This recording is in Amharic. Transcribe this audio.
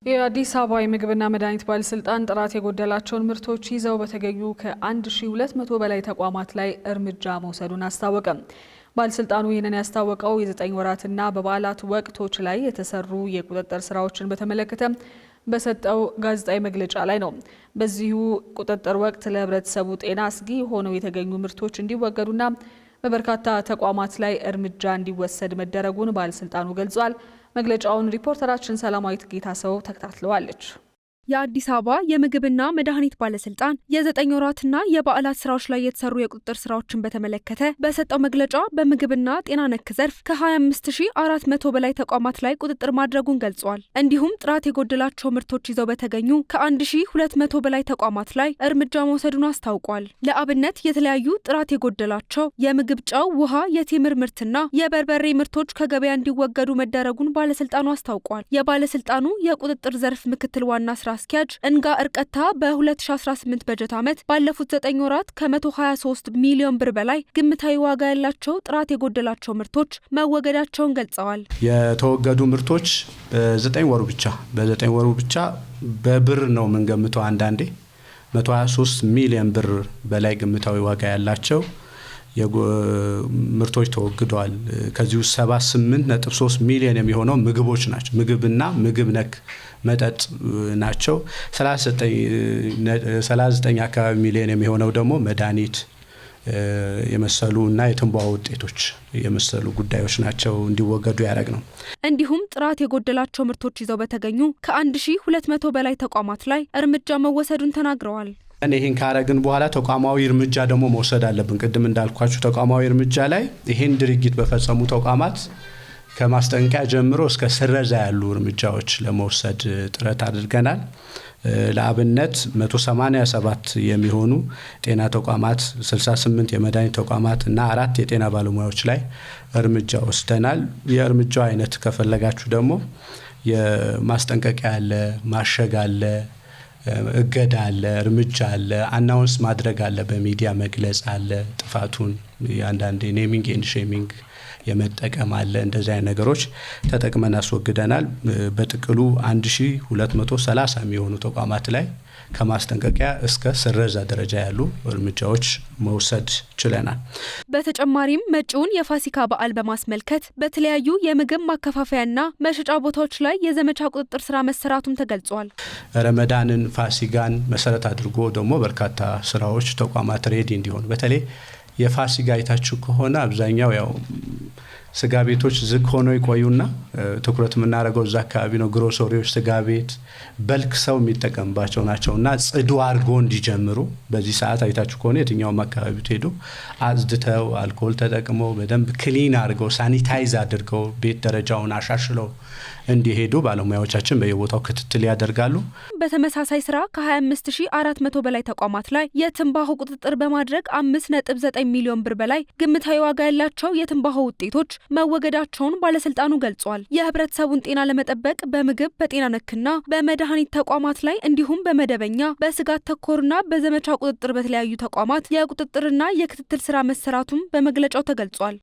የአዲስ አበባ የምግብና መድኃኒት ባለስልጣን ጥራት የጎደላቸውን ምርቶች ይዘው በተገኙ ከ1200 በላይ ተቋማት ላይ እርምጃ መውሰዱን አስታወቀ። ባለስልጣኑ ይህንን ያስታወቀው የ9 ወራትና በበዓላት ወቅቶች ላይ የተሰሩ የቁጥጥር ስራዎችን በተመለከተ በሰጠው ጋዜጣዊ መግለጫ ላይ ነው። በዚሁ ቁጥጥር ወቅት ለህብረተሰቡ ጤና አስጊ ሆነው የተገኙ ምርቶች እንዲወገዱና በበርካታ ተቋማት ላይ እርምጃ እንዲወሰድ መደረጉን ባለስልጣኑ ገልጿል። መግለጫውን ሪፖርተራችን ሰላማዊት ጌታሰው ተከታትለዋለች። የአዲስ አበባ የምግብና መድኃኒት ባለስልጣን የ9 ወራትና የበዓላት ስራዎች ላይ የተሰሩ የቁጥጥር ስራዎችን በተመለከተ በሰጠው መግለጫ በምግብና ጤና ነክ ዘርፍ ከ25400 በላይ ተቋማት ላይ ቁጥጥር ማድረጉን ገልጿል። እንዲሁም ጥራት የጎደላቸው ምርቶች ይዘው በተገኙ ከ1200 በላይ ተቋማት ላይ እርምጃ መውሰዱን አስታውቋል። ለአብነት የተለያዩ ጥራት የጎደላቸው የምግብ ጨው፣ ውሃ፣ የቴምር ምርትና የበርበሬ ምርቶች ከገበያ እንዲወገዱ መደረጉን ባለስልጣኑ አስታውቋል። የባለስልጣኑ የቁጥጥር ዘርፍ ምክትል ዋና ስራ አስኪያጅ እንጋ እርቀታ በ2018 በጀት ዓመት ባለፉት 9 ወራት ከ123 ሚሊዮን ብር በላይ ግምታዊ ዋጋ ያላቸው ጥራት የጎደላቸው ምርቶች መወገዳቸውን ገልጸዋል። የተወገዱ ምርቶች በ9 ወሩ ብቻ በብር ነው የምንገምተው። አንዳንዴ 123 ሚሊዮን ብር በላይ ግምታዊ ዋጋ ያላቸው ምርቶች ተወግደዋል። ከዚህ ውስጥ 78.3 ሚሊዮን የሚሆነው ምግቦች ናቸው። ምግብና ምግብ ነክ መጠጥ ናቸው። 39 አካባቢ ሚሊዮን የሚሆነው ደግሞ መድኃኒት የመሰሉ እና የትንባሆ ውጤቶች የመሰሉ ጉዳዮች ናቸው እንዲወገዱ ያደረግ ነው። እንዲሁም ጥራት የጎደላቸው ምርቶች ይዘው በተገኙ ከ1200 በላይ ተቋማት ላይ እርምጃ መወሰዱን ተናግረዋል። ይህን ካረግን በኋላ ተቋማዊ እርምጃ ደግሞ መውሰድ አለብን። ቅድም እንዳልኳችሁ ተቋማዊ እርምጃ ላይ ይህን ድርጊት በፈጸሙ ተቋማት ከማስጠንቀቂያ ጀምሮ እስከ ስረዛ ያሉ እርምጃዎች ለመውሰድ ጥረት አድርገናል። ለአብነት 187 የሚሆኑ ጤና ተቋማት፣ 68 የመድኃኒት ተቋማት እና 4 የጤና ባለሙያዎች ላይ እርምጃ ወስደናል። የእርምጃው አይነት ከፈለጋችሁ ደግሞ የማስጠንቀቂያ አለ፣ ማሸግ አለ፣ እገዳ አለ፣ እርምጃ አለ፣ አናውንስ ማድረግ አለ፣ በሚዲያ መግለጽ አለ፣ ጥፋቱን አንዳንዴ ኔሚንግ ኤንድ ሼሚንግ የመጠቀም አለ። እንደዚህ አይነት ነገሮች ተጠቅመን አስወግደናል። በጥቅሉ 1230 የሚሆኑ ተቋማት ላይ ከማስጠንቀቂያ እስከ ስረዛ ደረጃ ያሉ እርምጃዎች መውሰድ ችለናል። በተጨማሪም መጪውን የፋሲካ በዓል በማስመልከት በተለያዩ የምግብ ማከፋፈያና መሸጫ ቦታዎች ላይ የዘመቻ ቁጥጥር ስራ መሰራቱም ተገልጿል። ረመዳንን፣ ፋሲካን መሰረት አድርጎ ደግሞ በርካታ ስራዎች ተቋማት ሬዲ እንዲሆኑ በተለይ የፋሲካ አይታችሁ ከሆነ አብዛኛው ያው ስጋ ቤቶች ዝግ ሆነው ይቆዩና ትኩረት የምናደርገው እዛ አካባቢ ነው። ግሮሰሪዎች፣ ስጋ ቤት በልክ ሰው የሚጠቀምባቸው ናቸውና ጽዱ አድርጎ እንዲጀምሩ በዚህ ሰዓት አይታችሁ ከሆነ የትኛውም አካባቢ ትሄዱ አጽድተው አልኮል ተጠቅመው በደንብ ክሊን አድርገው ሳኒታይዝ አድርገው ቤት ደረጃውን አሻሽለው እንዲሄዱ ባለሙያዎቻችን በየቦታው ክትትል ያደርጋሉ። በተመሳሳይ ስራ ከ25400 በላይ ተቋማት ላይ የትንባሆ ቁጥጥር በማድረግ 5.9 ሚሊዮን ብር በላይ ግምታዊ ዋጋ ያላቸው የትንባሆ ውጤቶች መወገዳቸውን ባለስልጣኑ ገልጿል። የህብረተሰቡን ጤና ለመጠበቅ በምግብ በጤና ነክና በመድኃኒት ተቋማት ላይ እንዲሁም በመደበኛ በስጋት ተኮርና በዘመቻ ቁጥጥር በተለያዩ ተቋማት የቁጥጥርና የክትትል ስራ መሰራቱም በመግለጫው ተገልጿል።